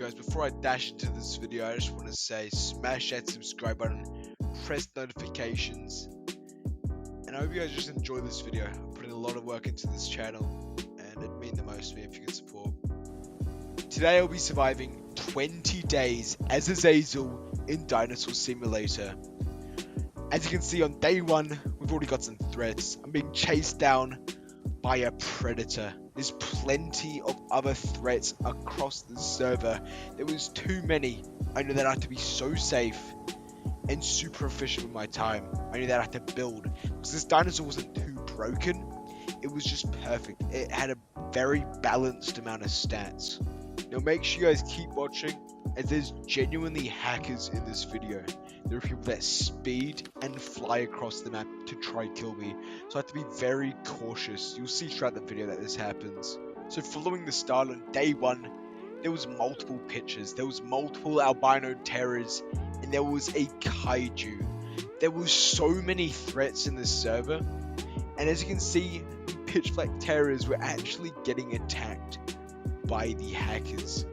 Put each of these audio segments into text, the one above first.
guys, before I dash into this video, I just want to say smash that subscribe button, press notifications, and I hope you guys just enjoy this video. I'm putting a lot of work into this channel, and it'd mean the most to me if you could support. Today I'll be surviving 20 days as AZAZEL in Dinosaur Simulator. As you can see, on day 1, we've already got some threats. I'm being chased down by a predator. There's plenty of other threats across the server. There was too many. I knew that I had to be so safe and super efficient with my time. I knew that I had to build, because this dinosaur wasn't too broken. It was just perfect. It had a very balanced amount of stats. Now make sure you guys keep watching, as there's genuinely hackers in this video. There are people that speed and fly across the map to try kill me, so I have to be very cautious. You'll see throughout the video that this happens. So following the start on day 1, there was multiple pitchers, there was multiple albino terrors, and there was a kaiju. There was so many threats in this server, and as you can see, the pitch black terrors were actually getting attacked by the hackers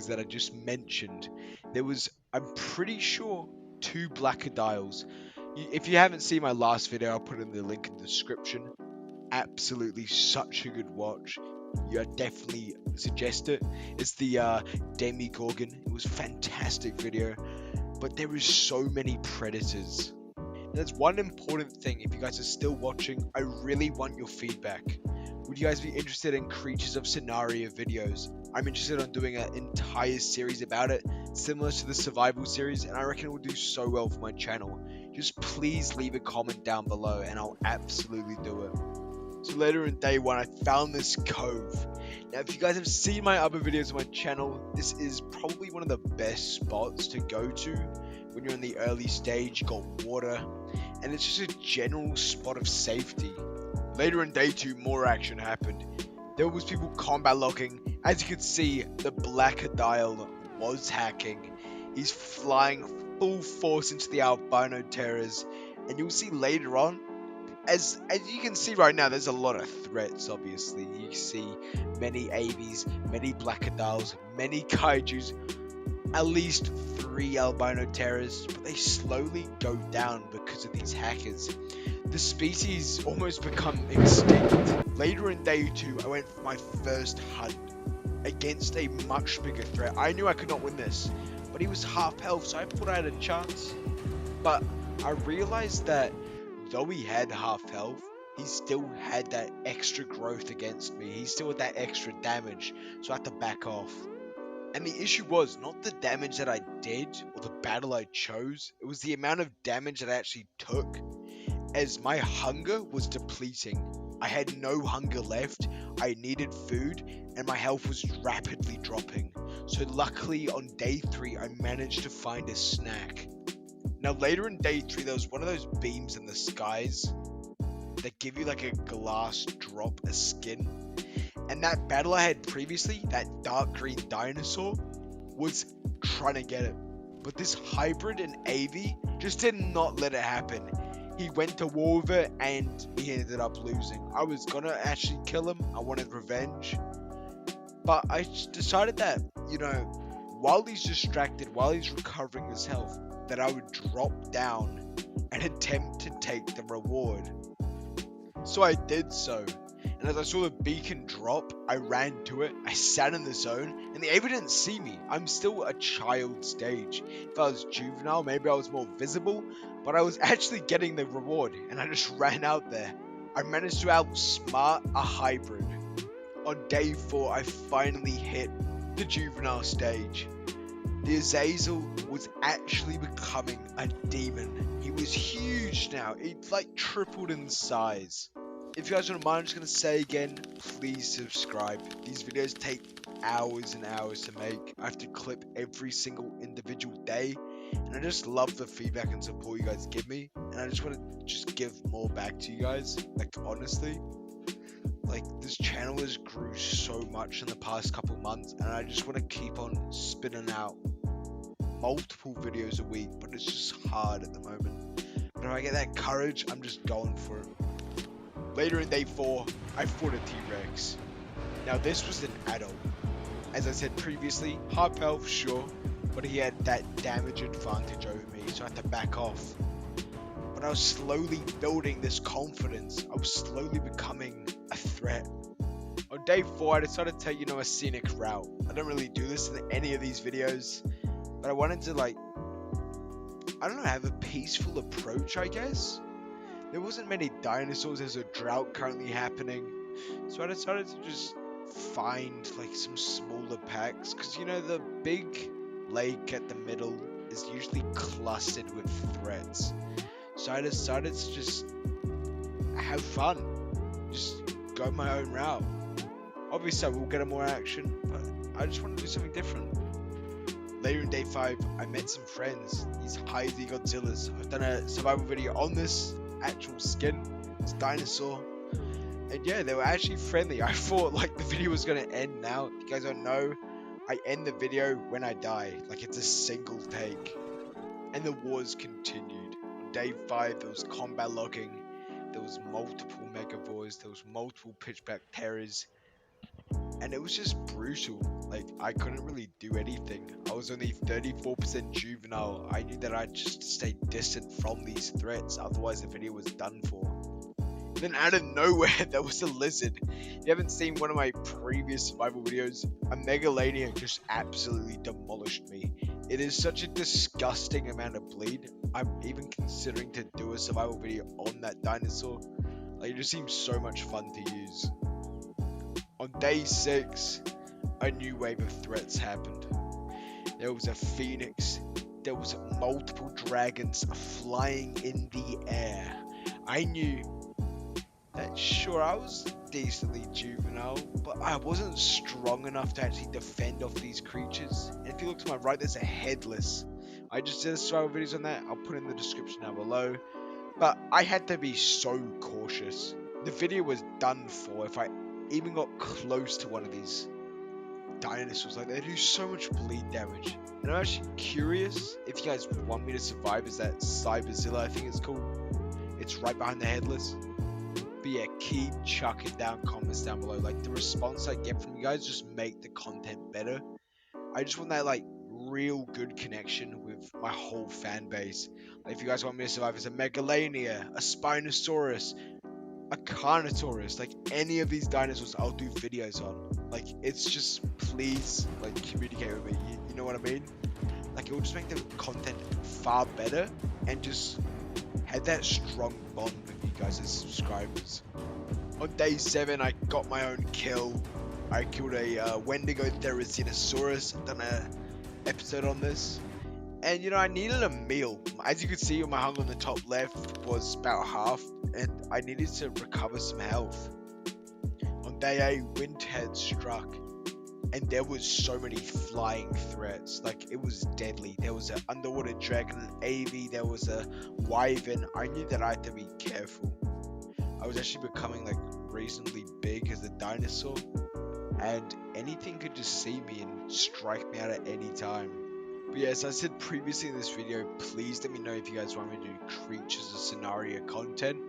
that I just mentioned. There was, I'm pretty sure, 2 blackadiles. If you haven't seen my last video, I'll put in the link in the description. Absolutely such a good watch. I definitely suggest it. It's the Demigorgon. It was a fantastic video. But there is so many predators. And there's one important thing. If you guys are still watching, I really want your feedback. Would you guys be interested in Creatures of SONARIA videos? I'm interested in doing an entire series about it, similar to the survival series, and I reckon it will do so well for my channel. Just please leave a comment down below and I'll absolutely do it. So later in day 1, I found this cove. Now if you guys have seen my other videos on my channel, this is probably one of the best spots to go to when you're in the early stage. You got water, and it's just a general spot of safety. Later in day 2, more action happened. There was people combat locking. As you can see, the Blackadile was hacking. He's flying full force into the albino terrors, and you'll see later on, as you can see right now, there's a lot of threats. Obviously, you see many AVs, many Blackadiles, many kaijus, at least 3 albino terrors, but they slowly go down because of these hackers. The species almost become extinct. Later in day 2, I went for my first hunt against a much bigger threat. I knew I could not win this, but he was half health, so I thought I had a chance. But I realized that though he had half health, he still had that extra growth against me. He still had that extra damage, so I had to back off. And the issue was not the damage that I did or the battle I chose, it was the amount of damage that I actually took, as my hunger was depleting. I had no hunger left, I needed food, and my health was rapidly dropping. So luckily on day 3, I managed to find a snack. Now later in day 3, there was one of those beams in the skies that give you like a glass drop, a skin. And that battle I had previously, that dark green dinosaur, was trying to get it. But this hybrid and AV just did not let it happen. He went to war with it and he ended up losing. I was gonna actually kill him, I wanted revenge. But I decided that, while he's distracted, while he's recovering his health, that I would drop down and attempt to take the reward. So I did so. And as I saw the beacon drop, I ran to it, I sat in the zone, and the AV didn't see me. I'm still a child stage. If I was juvenile, maybe I was more visible, but I was actually getting the reward, and I just ran out there. I managed to outsmart a hybrid. On day 4, I finally hit the juvenile stage. The AZAZEL was actually becoming a demon. He was huge now, it like tripled in size. If you guys don't mind, I'm just going to say again, please subscribe. These videos take hours and hours to make. I have to clip every single individual day. And I just love the feedback and support you guys give me. And I just want to just give more back to you guys. Like, honestly. Like, this channel has grew so much in the past couple months. And I just want to keep on spinning out multiple videos a week. But it's just hard at the moment. But if I get that courage, I'm just going for it. Later in day 4, I fought a T-Rex. Now this was an adult. As I said previously, half health, sure, but he had that damage advantage over me, so I had to back off. But I was slowly building this confidence. I was slowly becoming a threat. On day 4, I decided to take, a scenic route. I don't really do this in any of these videos, but I wanted to, have a peaceful approach, I guess. There wasn't many dinosaurs, there's a drought currently happening, so I decided to just find, some smaller packs, because, the big lake at the middle is usually clustered with threats. So I decided to just have fun, just go my own route. Obviously I will get more action, but I just want to do something different. Later in day 5, I met some friends, these Heidi Godzillas. I've done a survival video on this actual skin, this dinosaur, and yeah, they were actually friendly. I thought the video was going to end now. If you guys don't know, I end the video when I die, it's a single take, and the wars continued. On day 5, there was combat logging, there was multiple megavores, there was multiple pitchback terrors, and it was just brutal. I couldn't really do anything. I was only 34% juvenile. I knew that I'd just stay distant from these threats, otherwise the video was done for. And then out of nowhere, there was a lizard. If you haven't seen one of my previous survival videos, a Megalania just absolutely demolished me. It is such a disgusting amount of bleed. I'm even considering to do a survival video on that dinosaur. It just seems so much fun to use. On day 6, a new wave of threats happened. There was a phoenix, there was multiple dragons flying in the air. I knew that sure, I was decently juvenile, but I wasn't strong enough to actually defend off these creatures. And if you look to my right, there's a headless. I just did a survival videos on that, I'll put in the description down below. But I had to be so cautious. The video was done for if I even got close to one of these dinosaurs. They do so much bleed damage. And I'm actually curious if you guys want me to survive as that Cyberzilla, I think it's called. It's right behind the headless. But yeah, keep chucking down comments down below. The response I get from you guys just make the content better. I just want that real good connection with my whole fan base. If you guys want me to survive as a Megalania, a Spinosaurus, a Carnotaurus, any of these dinosaurs, I'll do videos on. It's just, please, communicate with me. You know what I mean? It will just make the content far better and just have that strong bond with you guys as subscribers. On day 7, I got my own kill. I killed a Wendigo Therizinosaurus. I've done an episode on this. And I needed a meal. As you can see, my hunger on the top left was about half, and I needed to recover some health. On day 8, winter had struck, and there was so many flying threats. It was deadly. There was an underwater dragon, an AV, there was a wyvern. I knew that I had to be careful. I was actually becoming reasonably big as a dinosaur, and anything could just see me and strike me out at any time. But yeah, as I said previously in this video, please let me know if you guys want me to do Creatures of SONARIA content.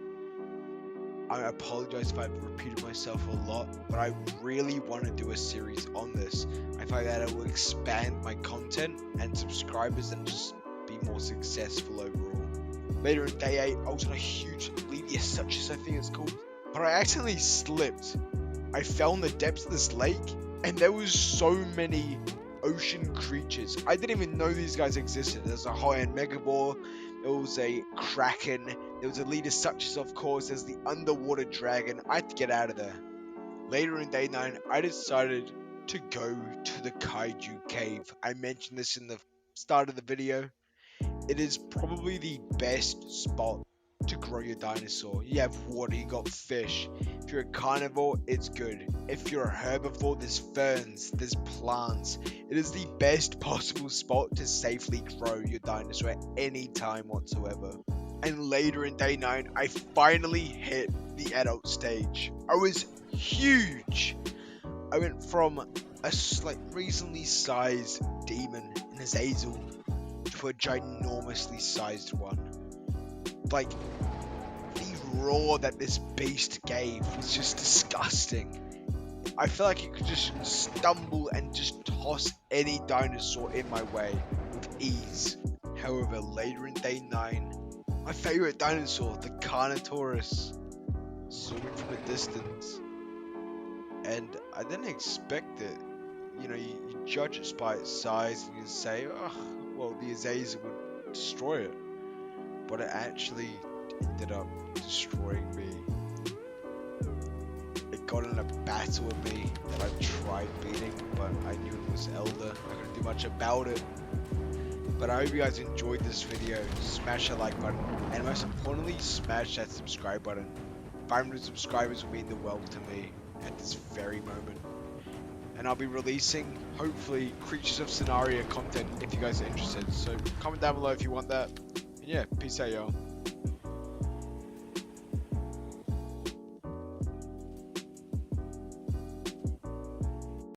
I apologize if I've repeated myself a lot, but I really want to do a series on this. I find that it will expand my content and subscribers and just be more successful overall. Later in day 8, I was on a huge Levius, such as I think it's called, but I accidentally slipped. I fell in the depths of this lake, and there was so many ocean creatures. I didn't even know these guys existed. There's a high-end megabore, there was a kraken, there was a leader such as, of course, there's the underwater dragon. I had to get out of there. Later in day 9, I decided to go to the kaiju cave. I mentioned this in the start of the video. It is probably the best spot to grow your dinosaur. You have water, you got fish. If you're a carnivore, it's good. If you're a herbivore, there's ferns, there's plants. It is the best possible spot to safely grow your dinosaur at any time whatsoever. And later in day 9, I finally hit the adult stage. I was huge. I went from a reasonably sized demon in AZAZEL to a ginormously sized one. The roar that this beast gave was just disgusting. I feel like you could just stumble and just toss any dinosaur in my way with ease. However, later in day 9, my favorite dinosaur, the Carnotaurus, zooming from a distance. And I didn't expect it. You know, you judge it by its size and you say, oh, well, the AZAZEL would destroy it. But it actually ended up destroying me. It got in a battle with me that I tried beating, but I knew it was Elder. I couldn't do much about it. But I hope you guys enjoyed this video. Smash that like button, and most importantly, smash that subscribe button. 500 subscribers will mean the world to me at this very moment. And I'll be releasing, hopefully, Creatures of SONARIA content if you guys are interested. So comment down below if you want that. And yeah, peace out, y'all.